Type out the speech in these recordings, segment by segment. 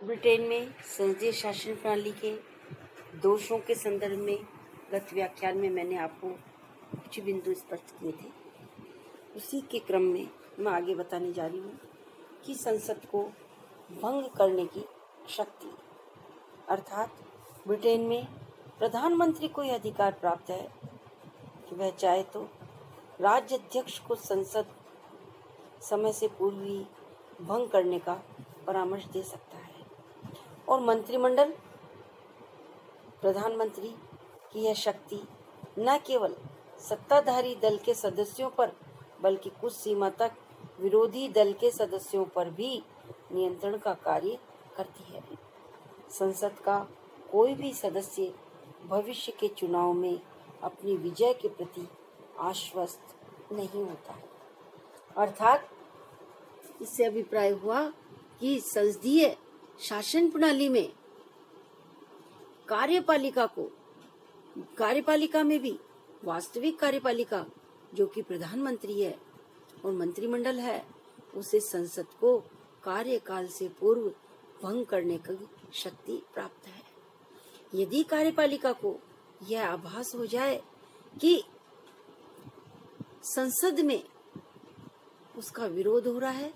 Britain में संसदीय शासन प्रणाली के दोषों के संदर्भ में गत व्याख्यान में मैंने आपको कुछ बिंदु स्पष्ट किए थे। उसी के क्रम में मैं आगे बताने जा रही हूँ कि संसद को भंग करने की शक्ति, अर्थात ब्रिटेन में प्रधानमंत्री को यह अधिकार प्राप्त है कि वह चाहे तो राज्य अध्यक्ष को संसद समय से पूर्व ही भंग करने का परामर्श दे सकता है और मंत्रिमंडल प्रधानमंत्री की यह शक्ति न केवल सत्ताधारी दल के सदस्यों पर बल्कि कुछ सीमा तक विरोधी दल के सदस्यों पर भी नियंत्रण का कार्य करती है। संसद का कोई भी सदस्य भविष्य के चुनाव में अपनी विजय के प्रति आश्वस्त नहीं होता है। अर्थात इससे अभिप्राय हुआ कि संसदीय शासन प्रणाली में कार्यपालिका में भी वास्तविक कार्यपालिका जो कि प्रधानमंत्री है और मंत्रिमंडल है, उसे संसद को कार्यकाल से पूर्व भंग करने की शक्ति प्राप्त है। यदि कार्यपालिका को यह आभास हो जाए कि संसद में उसका विरोध हो रहा है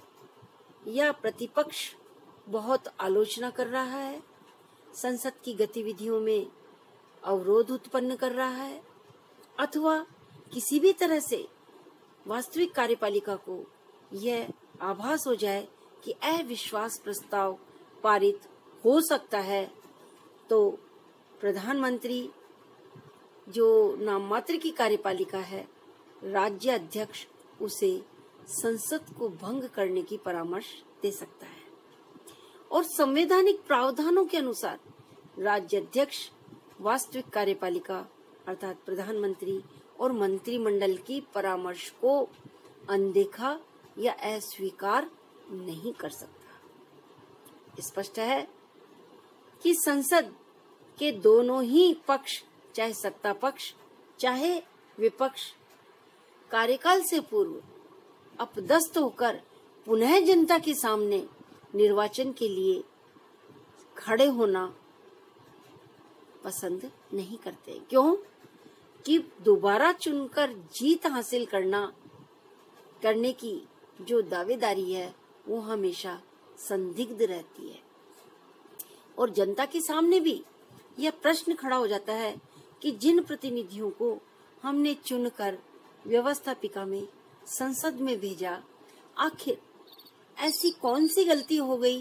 या प्रतिपक्ष बहुत आलोचना कर रहा है, संसद की गतिविधियों में अवरोध उत्पन्न कर रहा है, अथवा किसी भी तरह से वास्तविक कार्यपालिका को यह आभास हो जाए कि अविश्वास प्रस्ताव पारित हो सकता है, तो प्रधानमंत्री जो नाम मात्र की कार्यपालिका है, राज्य अध्यक्ष उसे संसद को भंग करने की परामर्श दे सकता है और संवैधानिक प्रावधानों के अनुसार राज्य अध्यक्ष वास्तविक कार्यपालिका अर्थात प्रधानमंत्री और मंत्रिमंडल की परामर्श को अनदेखा या अस्वीकार नहीं कर सकता। स्पष्ट है कि संसद के दोनों ही पक्ष, चाहे सत्ता पक्ष चाहे विपक्ष, कार्यकाल से पूर्व अपदस्थ होकर पुनः जनता के सामने निर्वाचन के लिए खड़े होना पसंद नहीं करते। क्यों? कि दोबारा चुनकर जीत हासिल करने की जो दावेदारी है वो हमेशा संदिग्ध रहती है और जनता के सामने भी यह प्रश्न खड़ा हो जाता है कि जिन प्रतिनिधियों को हमने चुनकर व्यवस्थापिका में संसद में भेजा, आखिर ऐसी कौन सी गलती हो गई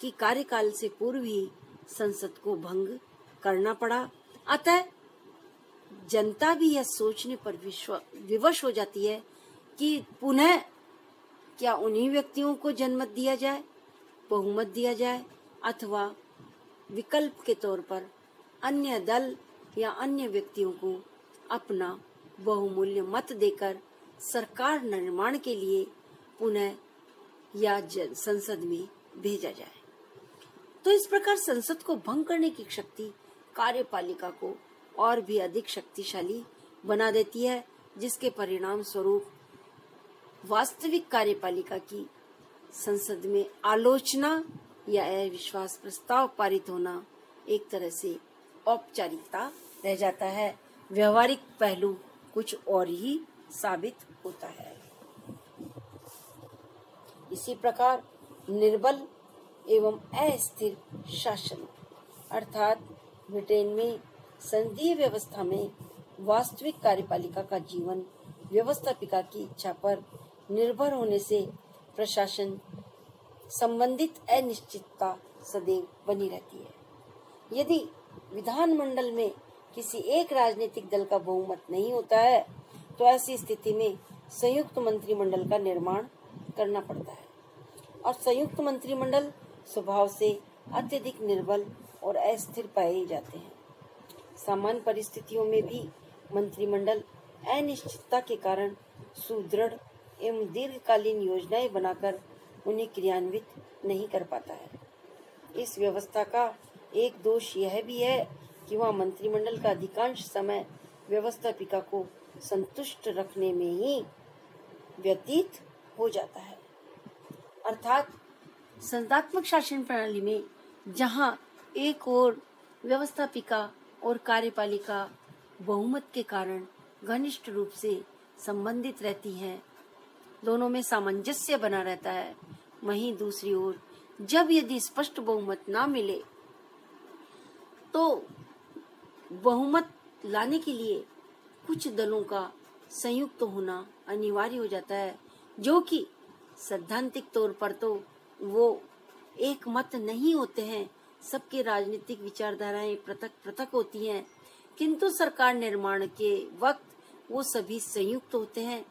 कि कार्यकाल से पूर्व ही संसद को भंग करना पड़ा। अतः जनता भी यह सोचने पर विवश हो जाती है कि पुनः क्या उन्हीं व्यक्तियों को जनमत दिया जाए, बहुमत दिया जाए, अथवा विकल्प के तौर पर अन्य दल या अन्य व्यक्तियों को अपना बहुमूल्य मत देकर सरकार निर्माण के लिए पुनः या संसद में भेजा जाए। तो इस प्रकार संसद को भंग करने की शक्ति कार्यपालिका को और भी अधिक शक्तिशाली बना देती है, जिसके परिणाम स्वरूप वास्तविक कार्यपालिका की संसद में आलोचना या अविश्वास प्रस्ताव पारित होना एक तरह से औपचारिकता रह जाता है। व्यवहारिक पहलू कुछ और ही साबित होता है। इसी प्रकार निर्बल एवं अस्थिर शासन अर्थात ब्रिटेन में संसदीय व्यवस्था में वास्तविक कार्यपालिका का जीवन व्यवस्थापिका की इच्छा पर निर्भर होने से प्रशासन संबंधित अनिश्चितता सदैव बनी रहती है। यदि विधानमंडल में किसी एक राजनीतिक दल का बहुमत नहीं होता है, तो ऐसी स्थिति में संयुक्त मंत्रिमंडल का निर्माण करना पड़ता है और संयुक्त मंत्रिमंडल स्वभाव से अत्यधिक निर्बल और अस्थिर पाए जाते हैं। सामान्य परिस्थितियों में भी मंत्रिमंडल अनिश्चितता के कारण सुदृढ़ एवं दीर्घकालीन योजनाएं बनाकर उन्हें क्रियान्वित नहीं कर पाता है। इस व्यवस्था का एक दोष यह भी है कि वह मंत्रिमंडल का अधिकांश समय व्यवस्थापिका को संतुष्ट रखने में ही व्यतीत हो जाता है। अर्थात संसदात्मक शासन प्रणाली में जहां एक ओर व्यवस्थापिका और कार्यपालिका बहुमत के कारण घनिष्ठ रूप से संबंधित रहती हैं, दोनों में सामंजस्य बना रहता है, वहीं दूसरी ओर जब यदि स्पष्ट बहुमत ना मिले तो बहुमत लाने के लिए कुछ दलों का संयुक्त होना अनिवार्य हो जाता है, जो कि सैद्धांतिक तौर पर तो वो एक मत नहीं होते हैं, सबके राजनीतिक विचारधाराएं पृथक पृथक होती हैं, किंतु सरकार निर्माण के वक्त वो सभी संयुक्त होते हैं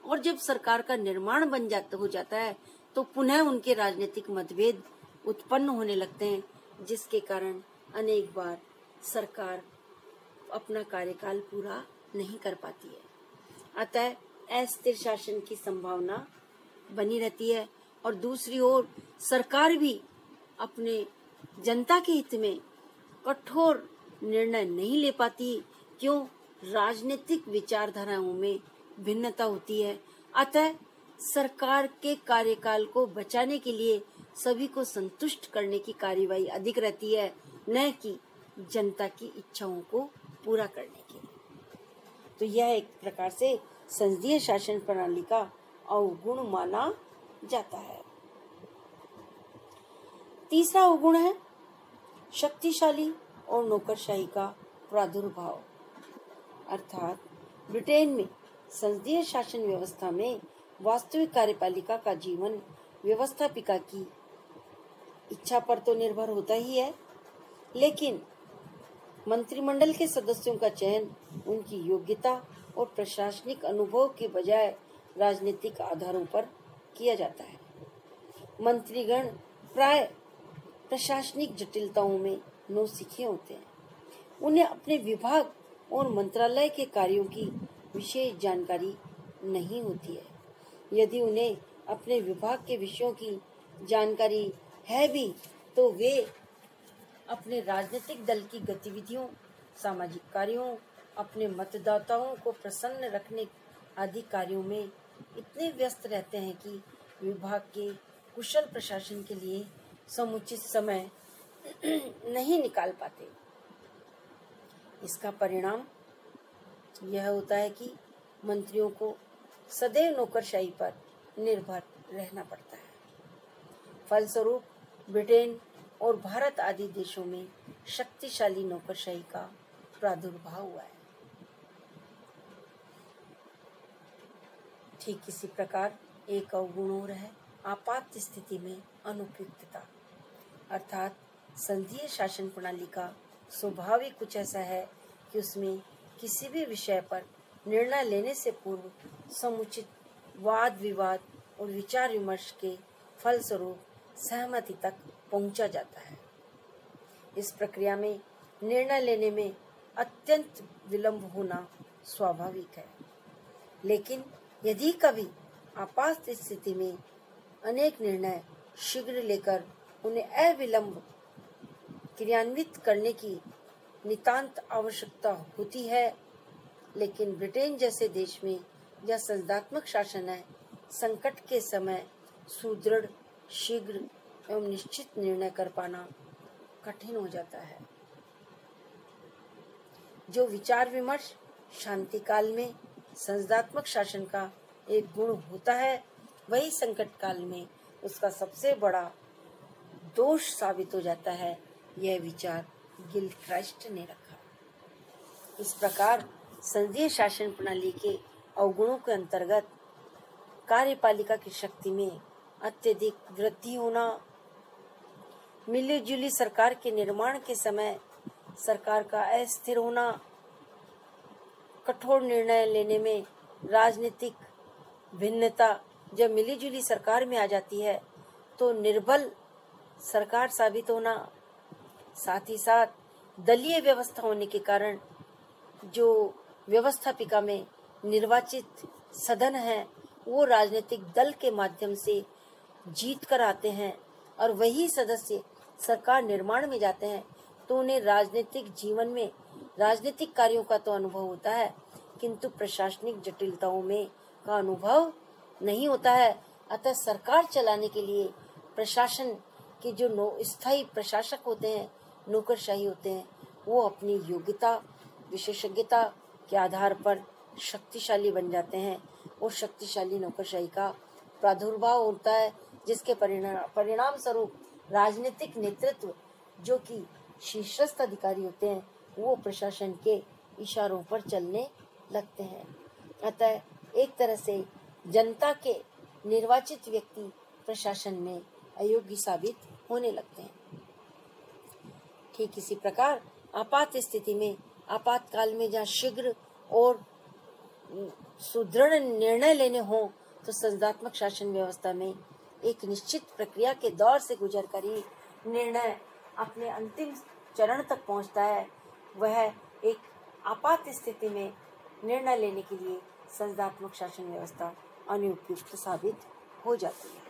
और जब सरकार का निर्माण हो जाता है तो पुनः उनके राजनीतिक मतभेद उत्पन्न होने लगते हैं, जिसके कारण अनेक बार सरकार अपना कार्यकाल पूरा नहीं कर पाती है। अतः अस्थिर शासन की संभावना बनी रहती है और दूसरी ओर सरकार भी अपने जनता के हित में कठोर निर्णय नहीं ले पाती। क्यों? राजनीतिक विचारधाराओं में भिन्नता होती है। अतः सरकार के कार्यकाल को बचाने के लिए सभी को संतुष्ट करने की कार्यवाही अधिक रहती है, न कि जनता की इच्छाओं को पूरा करने के लिए। तो यह एक प्रकार से संसदीय शासन प्रणाली का अवगुण माना जाता है। तीसरा अवगुण है शक्तिशाली और नौकरशाही का प्रादुर्भाव। अर्थात ब्रिटेन में संसदीय शासन व्यवस्था में वास्तविक कार्यपालिका का जीवन व्यवस्थापिका की इच्छा पर तो निर्भर होता ही है, लेकिन मंत्रिमंडल के सदस्यों का चयन उनकी योग्यता और प्रशासनिक अनुभव के बजाय राजनीतिक आधारों पर किया जाता है। मंत्रीगण प्राय प्रशासनिक जटिलताओं में नौसिखिए होते हैं। उन्हें अपने विभाग और मंत्रालय के कार्यों की विशेष जानकारी नहीं होती है। यदि उन्हें अपने विभाग के विषयों की जानकारी है भी तो वे अपने राजनीतिक दल की गतिविधियों, सामाजिक कार्यों, अपने मतदाताओं को प्रसन्न रखने आदि कार्यों में इतने व्यस्त रहते हैं कि विभाग के कुशल प्रशासन के लिए समुचित समय नहीं निकाल पाते। इसका परिणाम यह होता है कि मंत्रियों को सदैव नौकरशाही पर निर्भर रहना पड़ता है। फलस्वरूप ब्रिटेन और भारत आदि देशों में शक्तिशाली नौकरशाही का प्रादुर्भाव हुआ है। ठीक इसी प्रकार एक अवगुण और है आपात स्थिति में अनुपयुक्तता। अर्थात संघीय शासन प्रणाली का स्वभाव ही कुछ ऐसा है कि उसमें किसी भी विषय पर निर्णय लेने से पूर्व समुचित वाद विवाद और विचार विमर्श के फलस्वरूप सहमति तक पहुंचा जाता है। इस प्रक्रिया में निर्णय लेने में अत्यंत विलंब होना स्वाभाविक है, लेकिन यदि कभी आपात स्थिति में अनेक निर्णय शीघ्र लेकर उन्हें अविलंब क्रियान्वित करने की नितांत आवश्यकता होती है, लेकिन ब्रिटेन जैसे देश में जहाँ संसदात्मक शासन है, संकट के समय सुदृढ़, शीघ्र एवं निश्चित निर्णय कर पाना कठिन हो जाता है। जो विचार विमर्श शांति काल में संसदात्मक शासन का एक गुण होता है, वही संकट काल में उसका सबसे बड़ा दोष साबित हो जाता है। यह विचार गिलक्राइस्ट ने रखा। इस प्रकार संघीय शासन प्रणाली के अवगुणों के अंतर्गत कार्यपालिका की शक्ति में अत्यधिक वृद्धि होना, मिलीजुली सरकार के निर्माण के समय सरकार का अस्थिर होना, कठोर निर्णय लेने में राजनीतिक भिन्नता, जब मिलीजुली सरकार में आ जाती है तो निर्बल सरकार साबित होना, साथ ही साथ दलीय व्यवस्था होने के कारण जो व्यवस्थापिका में निर्वाचित सदन है वो राजनीतिक दल के माध्यम से जीत कर आते हैं और वही सदस्य सरकार निर्माण में जाते हैं, तो उन्हें राजनीतिक जीवन में राजनीतिक कार्यों का तो अनुभव होता है, किंतु प्रशासनिक जटिलताओं में का अनुभव नहीं होता है। अतः सरकार चलाने के लिए प्रशासन कि जो स्थायी प्रशासक होते हैं, नौकरशाही होते हैं, वो अपनी योग्यता विशेषज्ञता के आधार पर शक्तिशाली बन जाते हैं और शक्तिशाली नौकरशाही का प्रादुर्भाव होता है, जिसके परिणाम स्वरूप राजनीतिक नेतृत्व जो कि शीर्षस्थ अधिकारी होते हैं वो प्रशासन के इशारों पर चलने लगते हैं। अतः एक तरह से जनता के निर्वाचित व्यक्ति प्रशासन में अयोग्य साबित होने लगते हैं। ठीक इसी प्रकार आपात स्थिति में, आपातकाल में जहाँ शीघ्र और सुदृढ़ निर्णय लेने हों, तो संस्थात्मक शासन व्यवस्था में एक निश्चित प्रक्रिया के दौर से गुजर कर ही निर्णय अपने अंतिम चरण तक पहुंचता है। वह एक आपात स्थिति में निर्णय लेने के लिए संस्थात्मक शासन व्यवस्था अनुपयुक्त साबित हो जाती है।